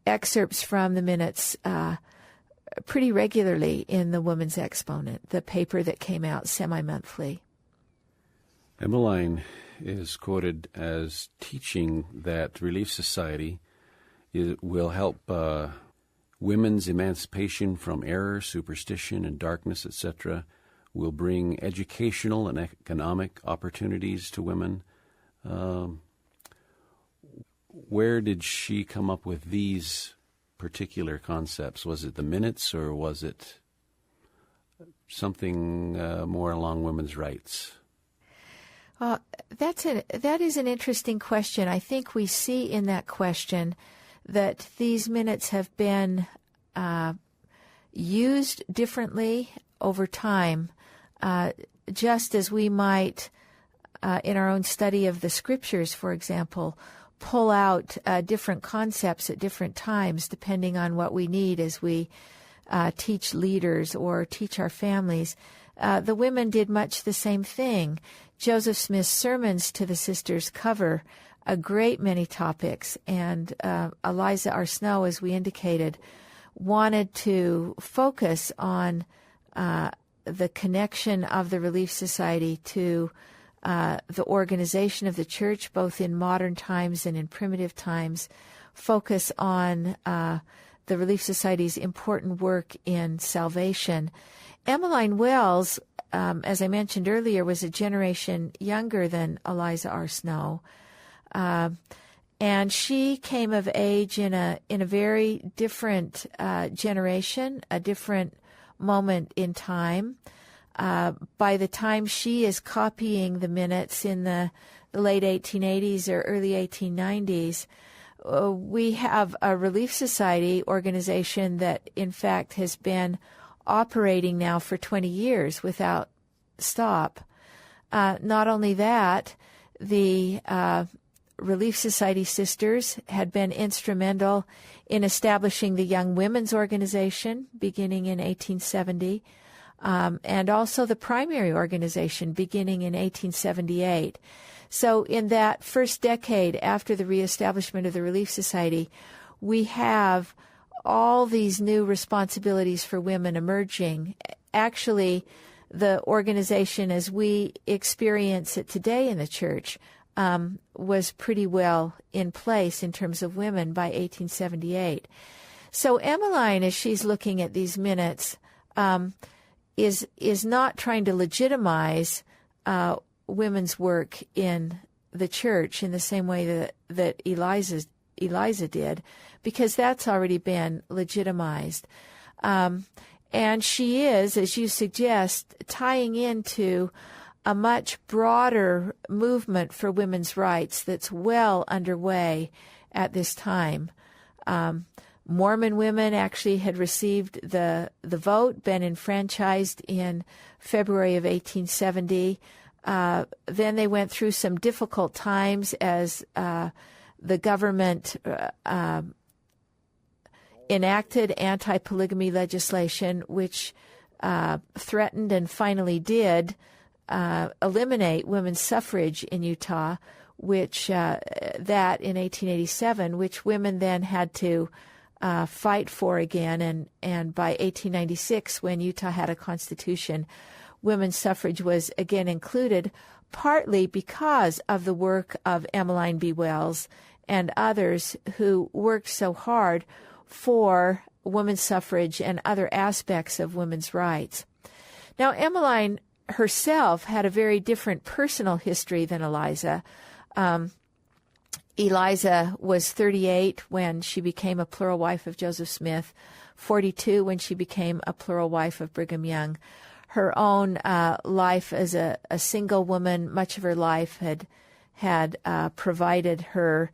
excerpts from the minutes pretty regularly in the Woman's Exponent, the paper that came out semi-monthly. Emmeline is quoted as teaching that Relief Society will help women's emancipation from error, superstition, and darkness, etc., will bring educational and economic opportunities to women. Where did she come up with these particular concepts? Was it the minutes, or was it something more along women's rights? That is an interesting question. I think we see in that question that these minutes have been used differently over time, just as we might, in our own study of the Scriptures, for example, pull out different concepts at different times depending on what we need as we teach leaders or teach our families. The women did much the same thing. Joseph Smith's sermons to the sisters cover a great many topics, and Eliza R. Snow, as we indicated, wanted to focus on the connection of the Relief Society to the organization of the church, both in modern times and in primitive times, focus on the Relief Society's important work in salvation. Emmeline Wells, as I mentioned earlier, was a generation younger than Eliza R. Snow, and she came of age in a very different generation, a different moment in time. By the time she is copying the minutes in the late 1880s or early 1890s, we have a Relief Society organization that, in fact, has been operating now for 20 years without stop. Not only that, the Relief Society sisters had been instrumental in establishing the Young Women's Organization beginning in 1870, and also the primary organization beginning in 1878. So in that first decade after the reestablishment of the Relief Society, we have all these new responsibilities for women emerging. Actually, the organization as we experience it today in the church was pretty well in place in terms of women by 1878. So Emmeline, as she's looking at these minutes, is not trying to legitimize women's work in the church in the same way that Eliza did, because that's already been legitimized. And she is, as you suggest, tying into a much broader movement for women's rights that's well underway at this time. Mormon women actually had received the vote, been enfranchised in February of 1870. Then they went through some difficult times as the government enacted anti-polygamy legislation, which threatened and finally did eliminate women's suffrage in Utah, which that in 1887, which women then had to fight for again. And by 1896, when Utah had a constitution, women's suffrage was again included, partly because of the work of Emmeline B. Wells and others who worked so hard for women's suffrage and other aspects of women's rights. Now, Emmeline herself had a very different personal history than Eliza. Eliza was 38 when she became a plural wife of Joseph Smith, 42 when she became a plural wife of Brigham Young. Her own life as a single woman, much of her life had provided her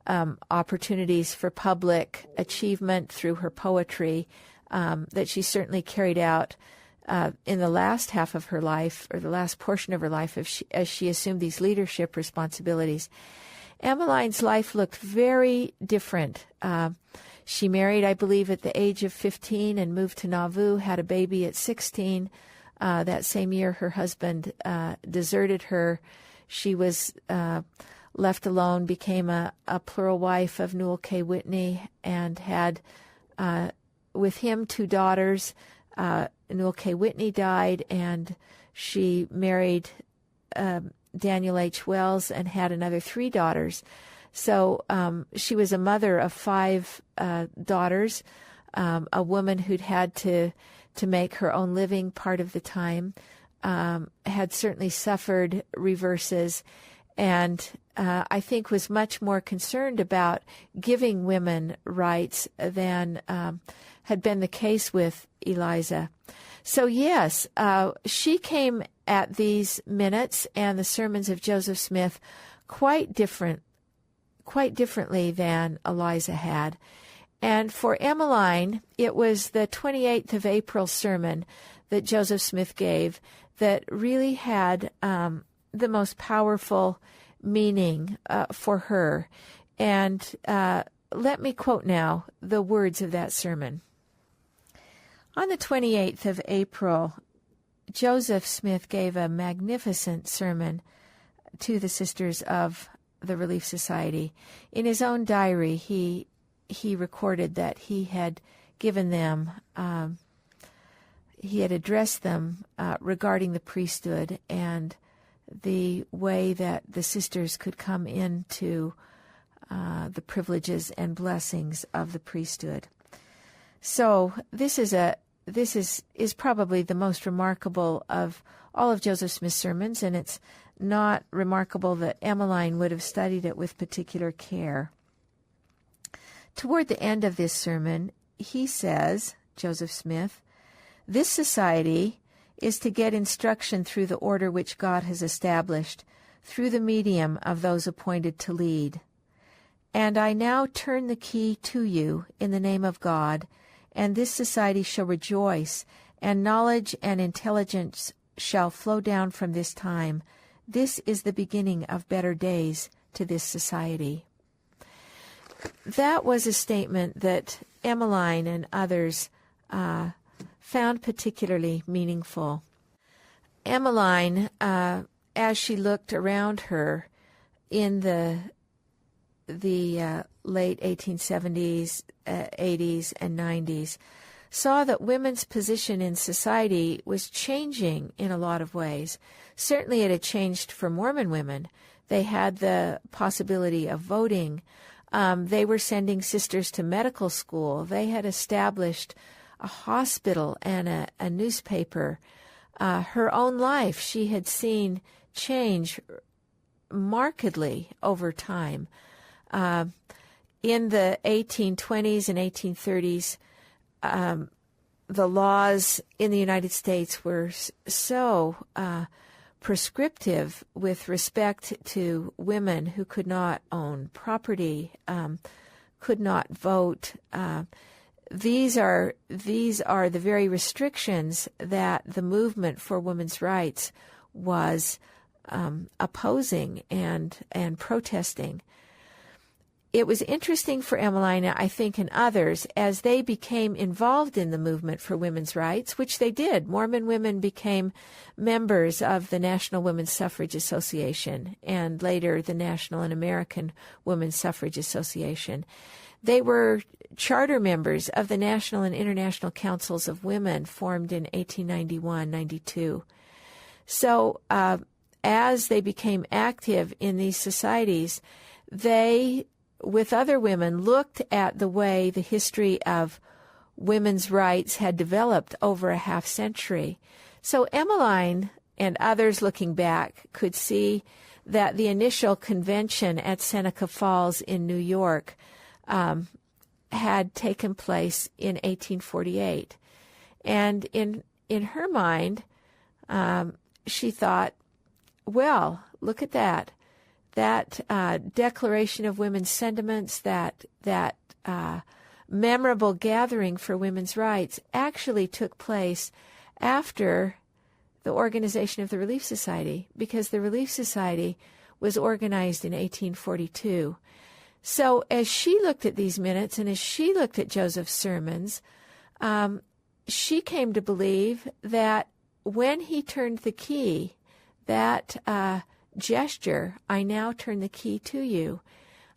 opportunities for public achievement through her poetry that she certainly carried out in the last half of her life, or the last portion of her life, as she assumed these leadership responsibilities. Emmeline's life looked very different. She married, I believe, at the age of 15 and moved to Nauvoo, had a baby at 16, That same year, her husband deserted her. She was left alone, became a plural wife of Newell K. Whitney, and had with him 2 daughters. Newell K. Whitney died, and she married Daniel H. Wells and had another 3 daughters. So she was a mother of 5 daughters, a woman who'd had to make her own living part of the time, had certainly suffered reverses, and I think was much more concerned about giving women rights than had been the case with Eliza. So yes, she came at these minutes and the sermons of Joseph Smith quite differently than Eliza had. And for Emmeline, it was the 28th of April sermon that Joseph Smith gave that really had the most powerful meaning for her. And let me quote now the words of that sermon. On the 28th of April, Joseph Smith gave a magnificent sermon to the sisters of the Relief Society. In his own diary, he recorded that he had given them, he had addressed them regarding the priesthood and the way that the sisters could come into the privileges and blessings of the priesthood. So this is probably the most remarkable of all of Joseph Smith's sermons, and it's not remarkable that Emmeline would have studied it with particular care. Toward the end of this sermon, he says, Joseph Smith, "This society is to get instruction through the order which God has established, through the medium of those appointed to lead. And I now turn the key to you in the name of God, and this society shall rejoice, and knowledge and intelligence shall flow down from this time. This is the beginning of better days to this society." That was a statement that Emmeline and others found particularly meaningful. Emmeline, as she looked around her in the late 1870s, 80s, and 90s, saw that women's position in society was changing in a lot of ways. Certainly it had changed for Mormon women. They had the possibility of voting. They were sending sisters to medical school. They had established a hospital and a newspaper. Her own life she had seen change markedly over time. In the 1820s and 1830s, the laws in the United States were so prescriptive with respect to women who could not own property, could not vote. These are the very restrictions that the movement for women's rights was opposing and protesting. It was interesting for Emmeline, I think, and others, as they became involved in the movement for women's rights, which they did. Mormon women became members of the National Women's Suffrage Association and later the National and American Women's Suffrage Association. They were charter members of the National and International Councils of Women formed in 1891-92. So as they became active in these societies, they, with other women, looked at the way the history of women's rights had developed over a half century. So Emmeline and others looking back could see that the initial convention at Seneca Falls in New York had taken place in 1848. And in her mind, she thought, well, look at that. That declaration of women's sentiments, that memorable gathering for women's rights actually took place after the organization of the Relief Society, because the Relief Society was organized in 1842. So as she looked at these minutes and as she looked at Joseph's sermons, she came to believe that when he turned the key, that gesture, I now turn the key to you,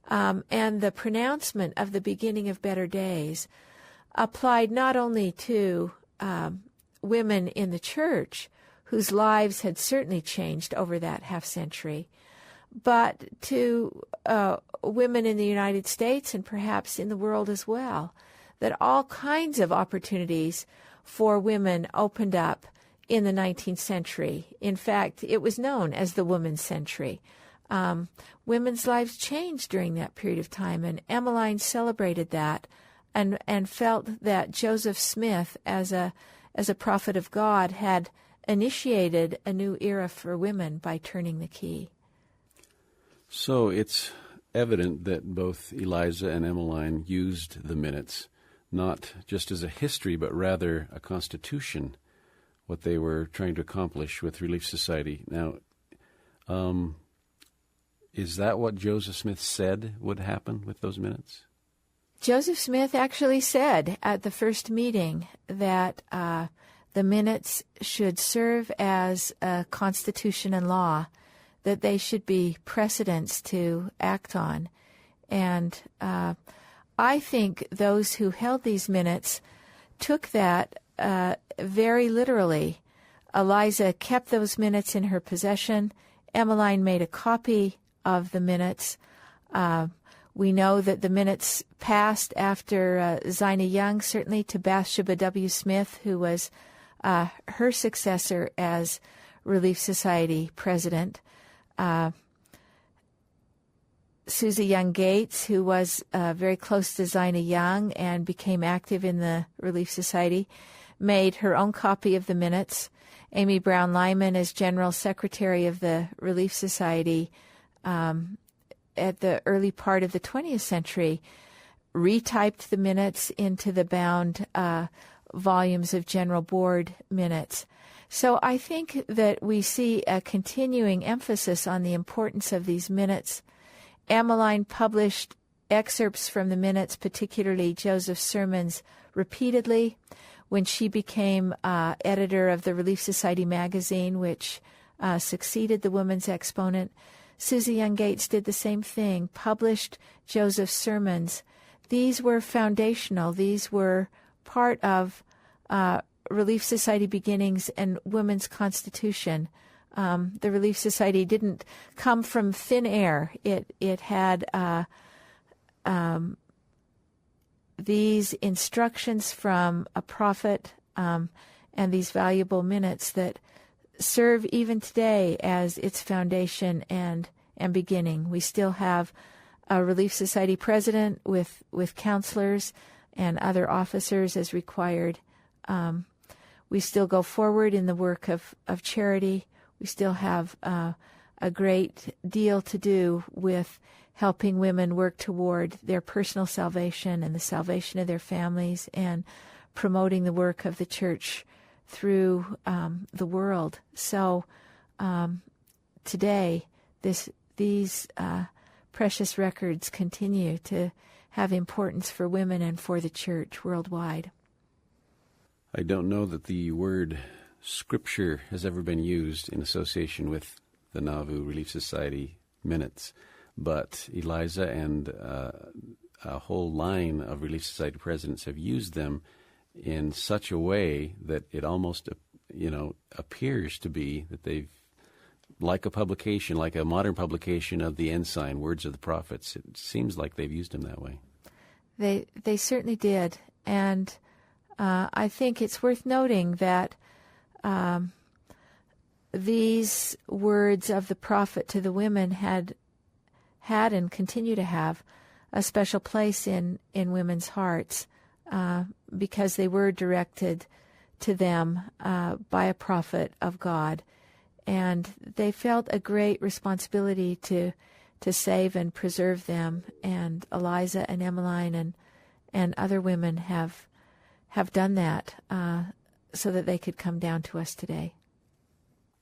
and the pronouncement of the beginning of better days applied not only to women in the church, whose lives had certainly changed over that half-century, but to women in the United States and perhaps in the world as well, that all kinds of opportunities for women opened up in the 19th century. In fact, it was known as the women's century. Women's lives changed during that period of time, and Emmeline celebrated that and felt that Joseph Smith, as a prophet of God, had initiated a new era for women by turning the key. So it's evident that both Eliza and Emmeline used the minutes not just as a history, but rather a constitution, what they were trying to accomplish with Relief Society. Now, is that what Joseph Smith said would happen with those minutes? Joseph Smith actually said at the first meeting that the minutes should serve as a constitution and law, that they should be precedents to act on. And I think those who held these minutes took that very literally. Eliza kept those minutes in her possession. Emmeline made a copy of the minutes. We know that the minutes passed after Zina Young, certainly, to Bathsheba W. Smith, who was her successor as Relief Society president. Susie Young Gates, who was very close to Zina Young and became active in the Relief Society, made her own copy of the minutes. Amy Brown Lyman, as General Secretary of the Relief Society at the early part of the 20th century, retyped the minutes into the bound volumes of General Board minutes. So I think that we see a continuing emphasis on the importance of these minutes. Emmeline published excerpts from the minutes, particularly Joseph's sermons, repeatedly. When she became editor of the Relief Society magazine, which succeeded the Woman's Exponent, Susie Young Gates did the same thing, published Joseph's sermons. These were foundational. These were part of Relief Society beginnings and Women's Constitution. The Relief Society didn't come from thin air. It had these instructions from a prophet and these valuable minutes that serve even today as its foundation and beginning. We still have a Relief Society president with counselors and other officers as required. We still go forward in the work of charity. We still have a great deal to do with helping women work toward their personal salvation and the salvation of their families, and promoting the work of the church through the world. So today, these precious records continue to have importance for women and for the church worldwide. I don't know that the word Scripture has ever been used in association with the Nauvoo Relief Society minutes, but Eliza and a whole line of Relief Society presidents have used them in such a way that it almost, appears to be that they've, like a publication, like a modern publication of the Ensign, Words of the Prophets, it seems like they've used them that way. They certainly did, and I think it's worth noting that these words of the prophet to the women had and continue to have a special place in women's hearts because they were directed to them by a prophet of God, and they felt a great responsibility to save and preserve them. And Eliza and Emmeline and other women have done that so that they could come down to us today.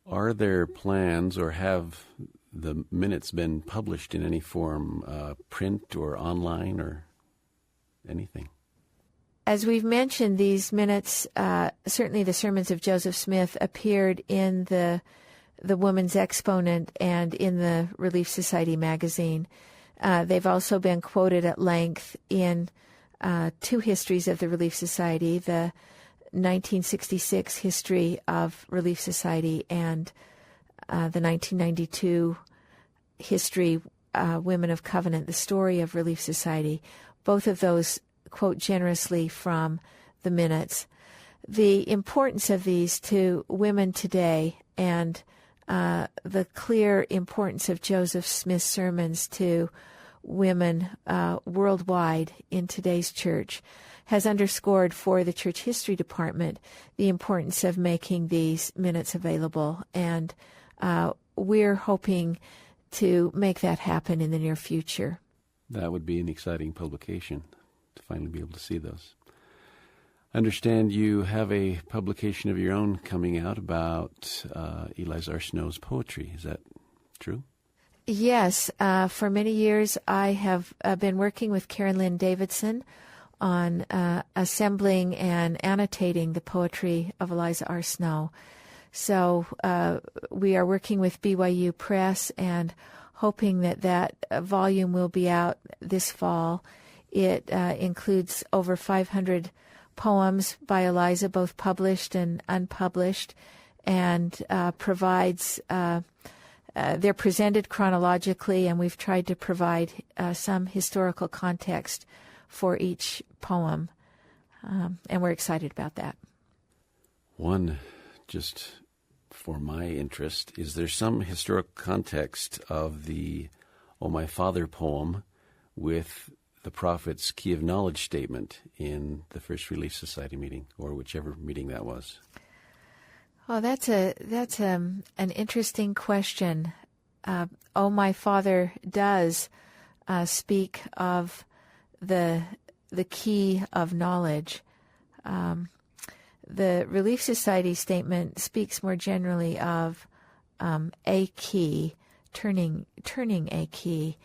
Are there plans, or have the minutes been published in any form, print or online or anything? as we've mentioned, these minutes, certainly the sermons of Joseph Smith, appeared in the Woman's Exponent and in the Relief Society magazine. They've also been quoted at length in two histories of the Relief Society, the 1966 history of Relief Society and the 1992 history, Women of Covenant, the story of Relief Society. Both of those quote generously from the minutes. The importance of these to women today and the clear importance of Joseph Smith's sermons to women worldwide in today's church has underscored for the Church History Department the importance of making these minutes available. And we're hoping to make that happen in the near future. That would be an exciting publication to finally be able to see those. I understand you have a publication of your own coming out about Eliza R. Snow's poetry. Is that true? Yes. For many years, I have been working with Karen Lynn Davidson on assembling and annotating the poetry of Eliza R. Snow. So we are working with BYU Press and hoping that volume will be out this fall. It includes over 500 poems by Eliza, both published and unpublished, and provides, they're presented chronologically, and we've tried to provide some historical context for each poem, and we're excited about that. One, just for my interest, is there some historical context of the O My Father poem with the prophet's key of knowledge statement in the First Relief Society meeting, or whichever meeting that was? Oh, that's an interesting question. O My Father does speak of the key of knowledge. The Relief Society statement speaks more generally of a key, turning a key.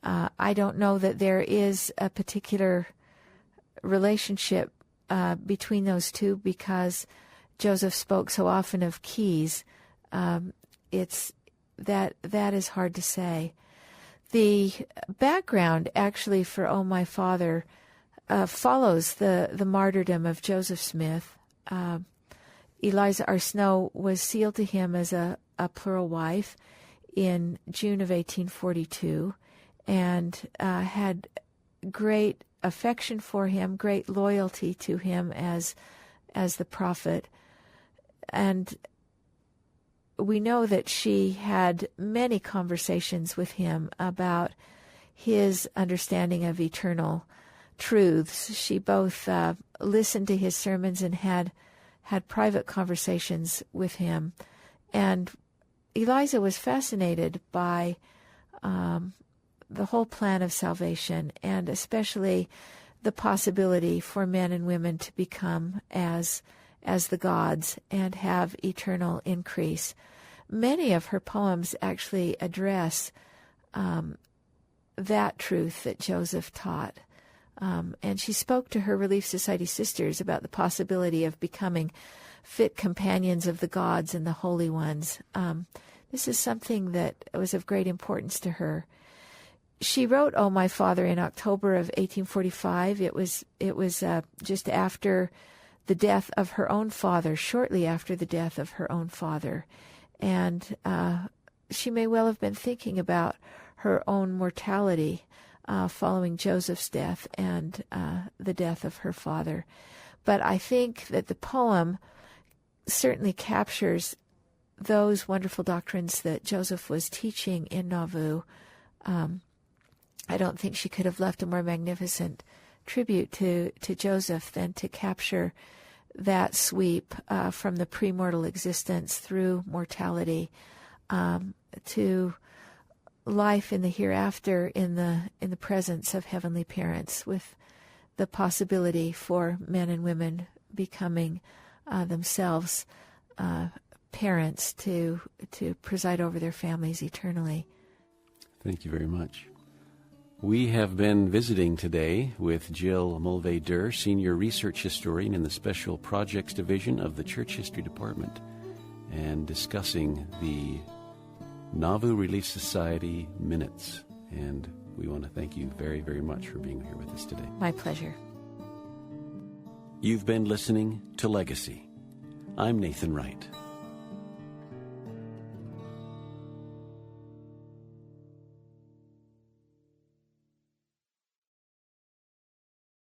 I don't know that there is a particular relationship between those two because Joseph spoke so often of keys. It's that is hard to say. The background actually for O My Father follows the martyrdom of Joseph Smith. Eliza R. Snow was sealed to him as a plural wife in June of 1842 and had great affection for him, great loyalty to him as the prophet. And we know that she had many conversations with him about his understanding of eternal truths. She both listened to his sermons and had private conversations with him. And Eliza was fascinated by the whole plan of salvation, and especially the possibility for men and women to become as the gods and have eternal increase. Many of her poems actually address that truth that Joseph taught. And she spoke to her Relief Society sisters about the possibility of becoming fit companions of the gods and the holy ones. This is something that was of great importance to her. She wrote O My Father in October of 1845. It was just after the death of her own father, shortly after the death of her own father. And she may well have been thinking about her own mortality following Joseph's death and the death of her father. But I think that the poem certainly captures those wonderful doctrines that Joseph was teaching in Nauvoo. I don't think she could have left a more magnificent tribute to Joseph than to capture that sweep from the premortal existence through mortality to life in the hereafter in the presence of heavenly parents, with the possibility for men and women becoming themselves parents to preside over their families eternally. Thank you very much. We have been visiting today with Jill Mulvey-Derr, Senior Research Historian in the Special Projects Division of the Church History Department, and discussing the Nauvoo Relief Society Minutes. And we want to thank you very, very much for being here with us today. My pleasure. You've been listening to Legacy. I'm Nathan Wright.